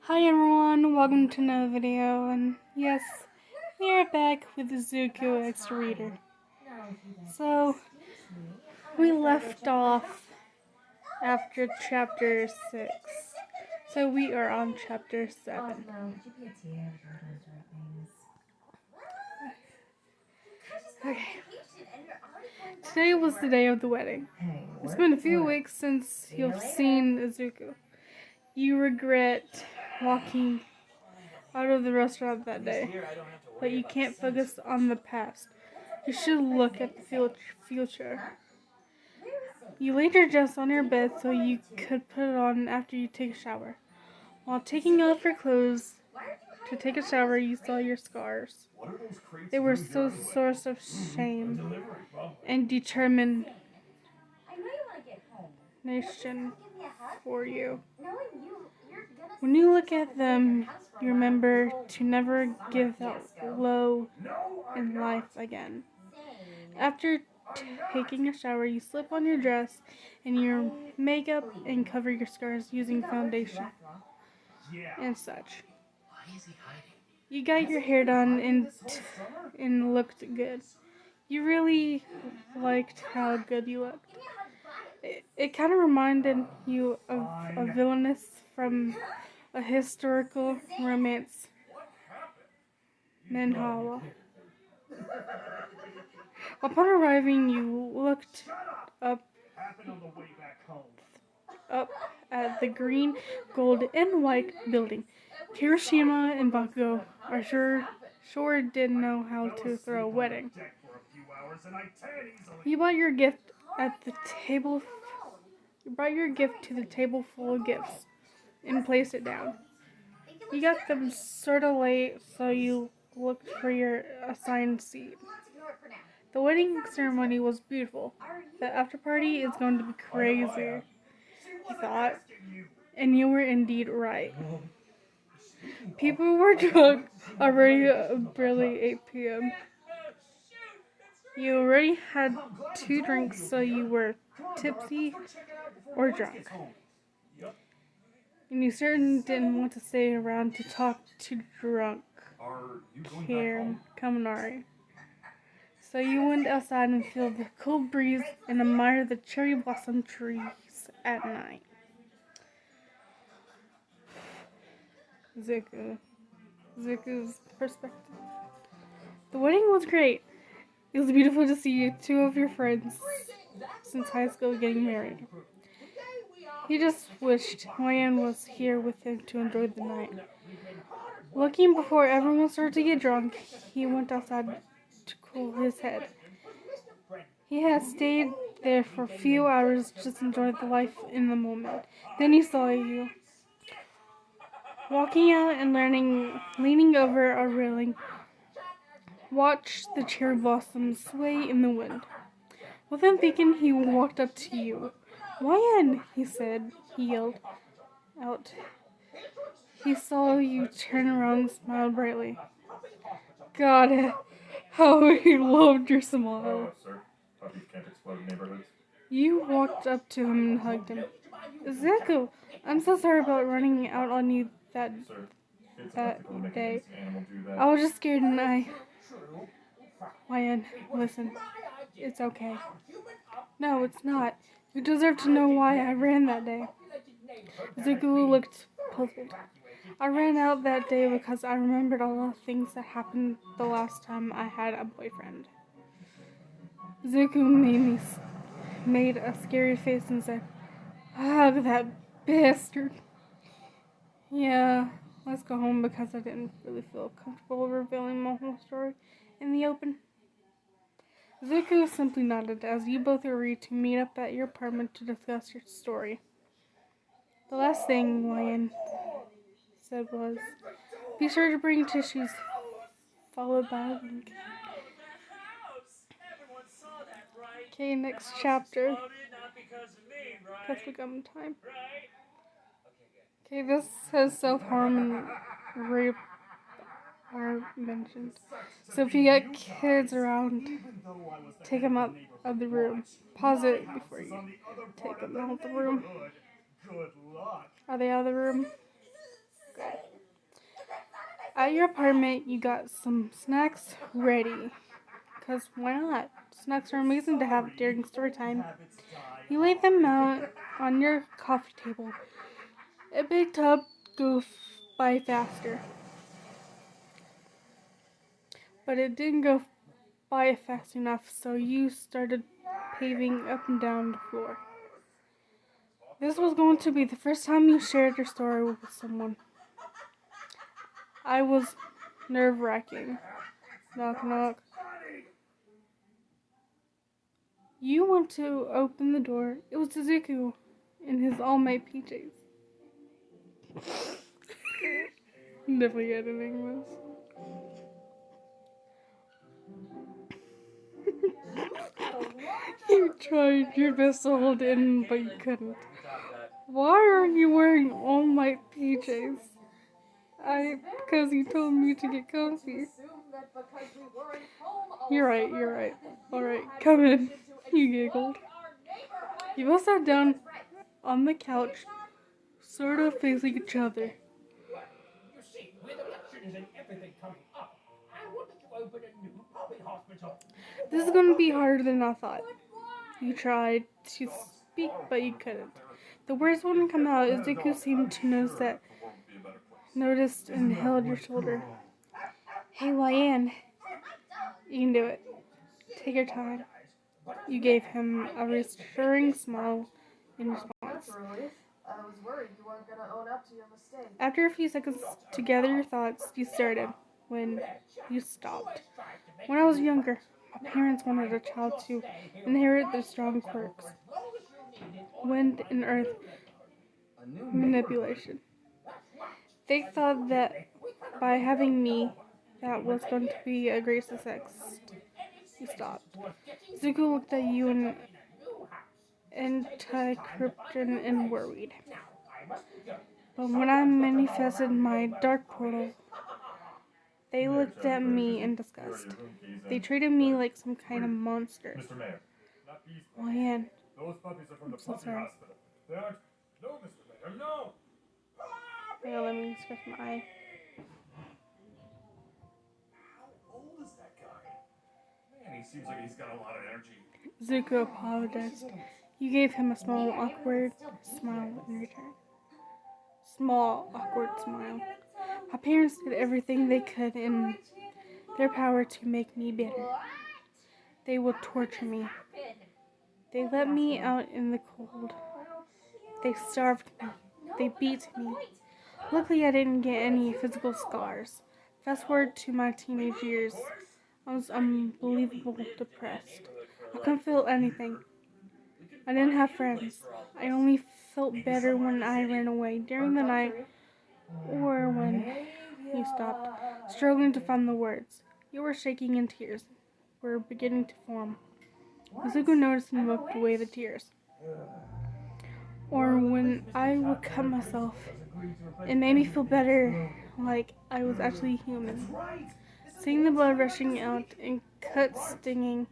Hi everyone, welcome to another video, and yes, we are back with the Zuko X Reader. So, we left off after chapter 6, so we are on chapter 7. Okay, today was the day of the wedding. It's been a few weeks since you've seen Zuko. You regret walking out of the restaurant that day, but you can't focus on the past. You should look at the future. You laid your dress on your bed so you could put it on after you take a shower. While taking off your clothes to take a shower, you saw your scars. They were so source of shame and determination for you. When you look at them, you remember to never give that low in life again. After taking a shower, you slip on your dress and your makeup and cover your scars using foundation and such. You got your hair done and looked good. You really liked how good you looked. It kind of reminded you of a villainess from a historical romance manhwa. Upon arriving, you looked up at the green, gold, and white building. Hiroshima and Bakugo are sure did know how to throw a wedding. You brought your gift at the table. You brought your gift to the table full of gifts and placed it down. You got them sort of late, so you looked for your assigned seat. The wedding ceremony was beautiful. The after party is going to be crazy, you thought, and you were indeed right. People were drunk already barely 8 p.m. You already had 2 drinks, so you were tipsy or drunk. And you certainly didn't want to stay around to talk to drunk Kaminari. So you went outside and feel the cool breeze and admire the cherry blossom trees at night. Zuko's perspective. The wedding was great. It was beautiful to see 2 of your friends since high school getting married. He just wished Ryan was here with him to enjoy the night. Looking before everyone started to get drunk, he went outside to cool his head. He had stayed there for a few hours, just enjoying the life in the moment. Then he saw you walking out and leaning over a railing. Watch the cherry blossoms sway in the wind. Without thinking, he walked up to you. "Ryan," he said. He yelled out. He saw you turn around and smiled brightly. God, how he loved your smile. You walked up to him and hugged him. "Zuko, I'm so sorry about running out on you that day. I was just scared and Ryan, listen, it's okay." "No, it's not. You deserve to know why I ran that day." Zuko looked puzzled. "I ran out that day because I remembered all the things that happened the last time I had a boyfriend." Zuko made a scary face and said, "Ah, that bastard." "Yeah, let's go home because I didn't really feel comfortable revealing my whole story in the open." Zuko simply nodded as you both agreed to meet up at your apartment to discuss your story. The last thing Ryan said was, "Be sure to bring tissues," followed by a wink. Okay, next chapter. Because we got time. Okay, this says self-harm and rape are mentioned. So if you get kids around, take them out of the room. Pause it before you take them out of the room. Are they out of the room? Good. At your apartment, you got some snacks ready. Because why not? Snacks are amazing to have during story time. You laid them out on your coffee table. It picked up go by faster. But it didn't go by fast enough, so you started paving up and down the floor. This was going to be the first time you shared your story with someone. I was nerve-wracking. Knock, knock. You went to open the door. It was Izuku in his all-white PJs. Definitely editing this. You tried your best to hold it in, but you couldn't. Why are you wearing all-white PJs? Because you told me to get comfy. You're right. Alright, come in. You giggled. You both sat down on the couch, sort of facing each other. This is going to be harder than I thought. You tried to speak, but you couldn't. The words wouldn't come out. Izuku seemed to noticed and held your shoulder. Hey, YN. You can do it. Take your time. You gave him a reassuring smile in response. I was worried you weren't going to own up to your mistake. After a few seconds to gather your thoughts, you started when you stopped. When I was younger, my parents wanted a child to inherit their strong quirks. Wind and earth manipulation. They thought that by having me, that was going to be a great success. You stopped. Zuko looked at you and anti-Krypton and worried. But when I manifested my dark portal, they looked at me in disgust. They treated me like some kind of monster. YN, I'm so sorry. Yeah, let me scratch my eye. He seems like he's got a lot of energy. Zuko apologized. You gave him a small, awkward smile in return. Small, awkward smile. My parents did everything they could in their power to make me bitter. They would torture me. They let me out in the cold. They starved me. They beat me. Luckily, I didn't get any physical scars. Fast forward to my teenage years. I was unbelievably depressed. I couldn't feel anything. I didn't have friends. I only felt better when I ran away during the night or when you stopped, struggling to find the words. You were shaking and tears were beginning to form. Izuku noticed and looked away the tears. Or when I would cut myself, it made me feel better, like I was actually human. Seeing the blood rushing out and cuts stinging,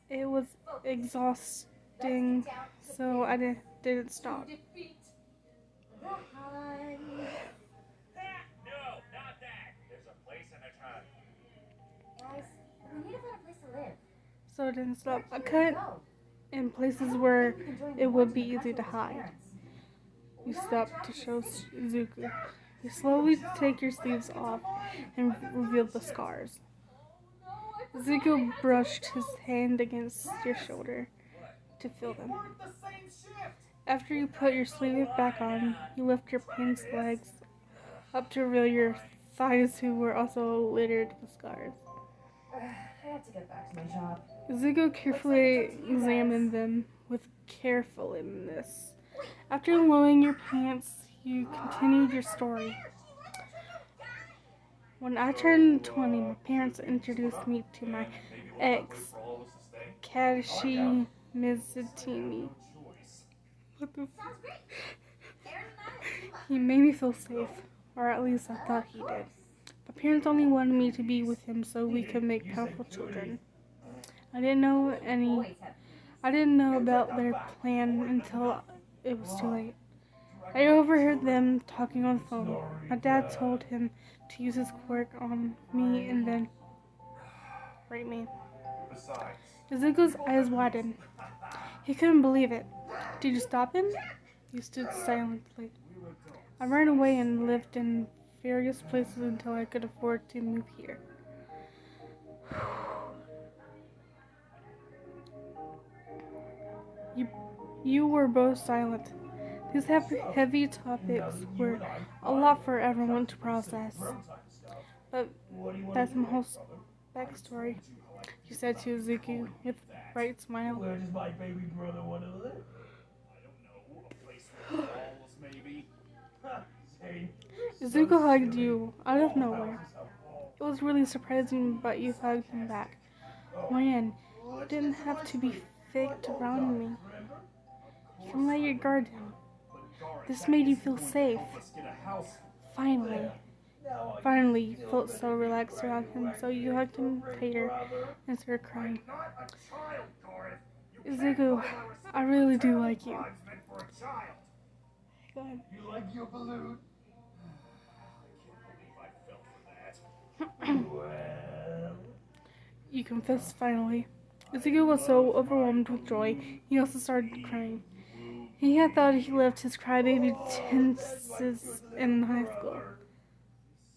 it was exhausting, so I didn't stop. No, not that. There's a place and a time. Guys, we need to find a place to live. So I didn't stop. I cut in places where it would be easy to hide. You stopped to show Zuko. You slowly take your sleeves off and revealed the scars. Zuko brushed his hand against your shoulder to feel them. After you put your sleeve back on, you lift your pants legs up to reveal your thighs, who were also littered with scars. I have to get back to my job. Zuko carefully examined them with carefulness. After lowering your pants, you continued your story. When I turned 20, my parents introduced me to my ex, Kadashi Mizutani. What the He made me feel safe, or at least I thought he did. My parents only wanted me to be with him so we could make powerful children. I didn't know about their plan until it was too late. I overheard them talking on the phone. My dad told him to use his quirk on me and then rape me. Besides, Izuku's eyes widened. He couldn't believe it. Did you stop him? You stood silently. I ran away and lived in various places until I could afford to move here. You were both silent. These heavy topics were a lot for everyone to process. But that's my whole backstory, she said to Izuku with a bright smile. Where does my baby brother want to live? I don't know, a place with walls, maybe? Say, Izuku hugged you out of nowhere. It was really surprising, but you hugged him back. Man, you didn't have to be fake to ground me. You can let your guard down. This made you feel safe. Let's get a house. Finally. Finally, you felt so relaxed around him, so you hugged him tighter and started crying. Not a child, Gareth. Izuku, I really do like you. Lives meant for a child. God. you like your balloon? I can't believe I fell for that. Well, You confessed finally. Izuku was so overwhelmed with joy, he also started crying. He had thought he left his crybaby tenses in high school,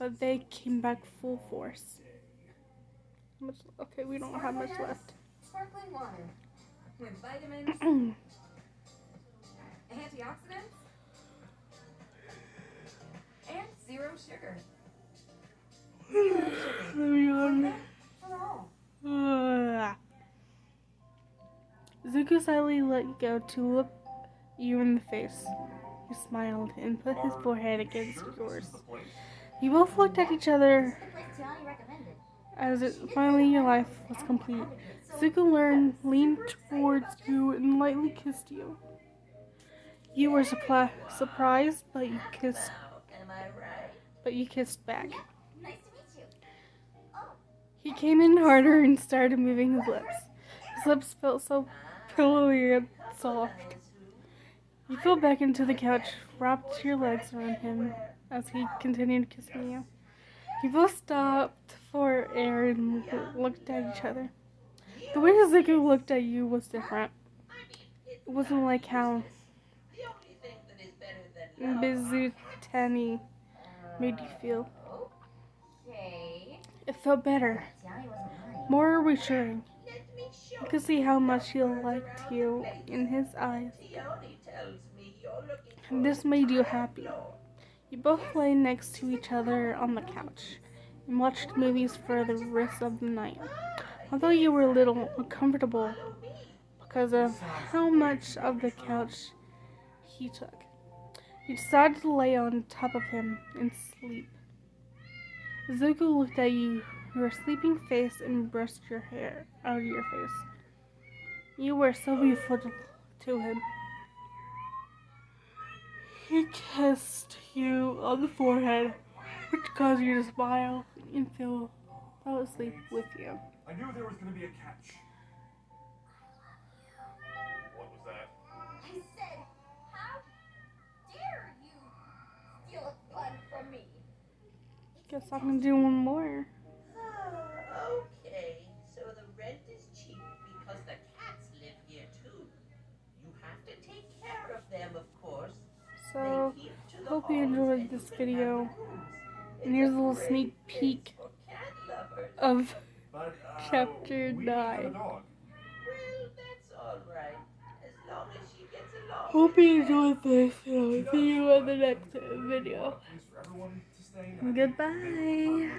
but they came back full force. Okay, we don't have much left. Sparkling water with vitamins, antioxidants, and zero sugar. For all. Zuko silently let you go to look you in the face. He smiled and put his forehead against yours. You both looked at each other as finally your life was complete. Zuko leaned towards you and lightly kissed you. You were surprised, but you kissed. Am I right? But you kissed back. Nice to meet you. He came in harder and started moving his lips. His lips felt so pillowy and soft. You fell back into the couch, wrapped your legs around him as he continued kissing you. You both stopped for air and looked at each other. The way Zuko looked at you was different. It wasn't like how Bizutani made you feel. Okay. It felt better, more reassuring. You could see how much he liked you in his eyes. And this made you happy. You both lay next to each other on the couch and watched movies for the rest of the night. Although you were a little uncomfortable because of how much of the couch he took, you decided to lay on top of him and sleep. Zuko looked at your sleeping face and brushed your hair out of your face. You were so beautiful to him. He kissed you on the forehead, which caused you to smile and fell asleep with you. I knew there was going to be a catch. What was that? I said, how dare you steal a bun from me? Guess I can do one more. Okay, so the rent is cheap because the cats live here too. You have to take care of them, of course. So, They keep to the hope you halls enjoyed and this you can have video. the rooms. And here's a little It's sneak great peek place for cat lovers. of But, Chapter we 9. have a dog. Well, that's all right. As long as she gets along. Hope with you us. enjoyed this, and I'll see you in the next video. Place for everyone to stay. Goodbye.